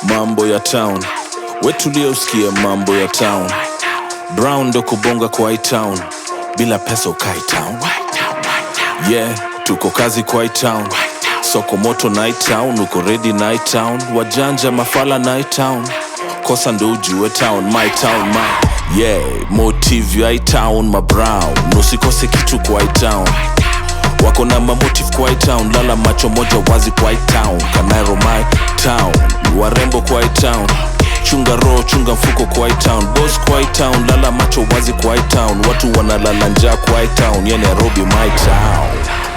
mambo ya town, wetulia usikie mambo ya town. Brown ndo kubonga kwa hii town, bila pesa ukai town. Yeah, tuko kazi kwa hii town, soko moto night town, uko ready night town. Wajanja mafala night town, kosa ndo ujue town, my town, my yeah. Motive ya hii town, ma brown, nusikose kitu kwa hii town. Wako na mamotive kwa hii town, lala macho moja wazi kwa hii town. Kanairo my town, warembo kwa hii town, chunga roho chunga mfuko kwa hii town. Boss kwa hii town, lala macho wazi kwa hii town. Watu wanalala njaa kwa hii town, yeah Nairobi my town.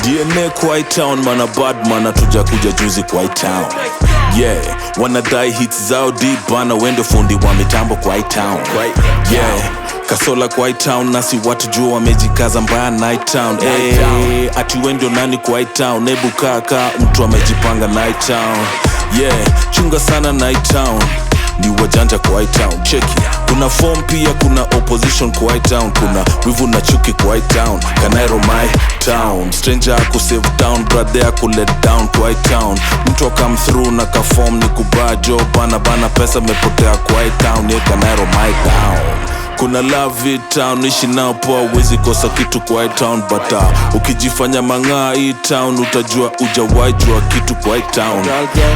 DNA kwa hii town, mana bad mana tuja kuja juzi kwa hii town. Yeah, wanadai hits zao deep bana, wendo fundi wa mitambo kwa hii town. Yeah, Kasola kwa hii town, nasi watu jua wamejikaza mbaya night town. Hey, ati wendo nani kwa hii town, nebu kaka mtu amejipanga night town. Yeah, chunga sana night town, ni wajanja kwa hii town. Cheki, kuna form pia kuna opposition kwa hii town. Kuna wivu na chuki kwa hii town. Kanairo my town, stranger aku save down, brother aku let down kwa hii town. Mtu come through na ka form ni kubajo bana pesa mepotea kwa hii town. Yeah, Kanairo my town. Kuna love it town, ishi nao poa, wezi kosa kitu kwa hii town. But ukijifanya mangaa hii town, utajua ujawai jua kitu kwa hii town.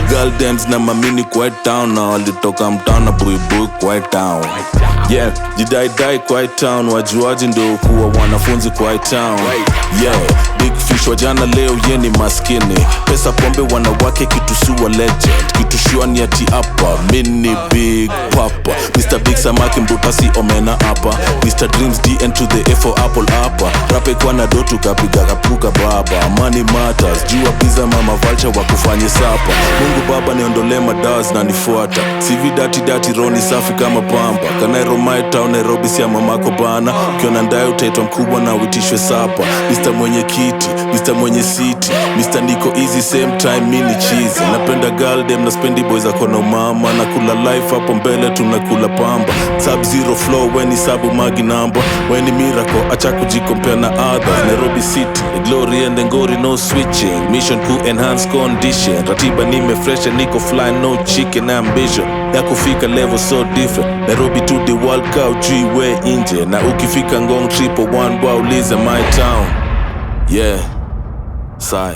Girl dams na mamini kwa hii town, na walitoka mtown na buibui kwa hii town. Yeah, jidaidai kwa hii town, wajuaji ndio kuwa wanafunzi kwa hii town. Yeah, big fish wajana leo ye ni maskini, pesa pombe wanawake kitu suwa legend. Kitu shuani ati apa, mini big papa, Mr. Big Samaki mbutasi omena apa, Mr. Dreams DN to the A for apple apa. Rape kwa na dotu kapiga kapuka baba, money matters, jua pizza mama vulture wakufanye sapa. Mungu baba niondole madawas na nifuata, CV dati roni safi kama pamba. Kanairo my town, Nairobi siya mamako bana. Ukiona ndaye utaitwa mkubwa na uitishwe sapa. Mr. mwenye kiti, Mr. mwenye city, Mr. niko easy same time mini cheese. Napenda girl dem na spendi boys akona mama. Nakula life hapo mbele tunakula pamba. Sub-zero flow weni sabu magi number. Weni miracle acha kujikompea na others. Nairobi city, the glory and the ngori no switching. Mission ku enhance condition. Ratiba nime fresh and niko fly no chicken ambition. Ya kufika level so different. Nairobi to the World Cup we inje. Na ukifika ngong triple one waulize my town. Yeah, sai.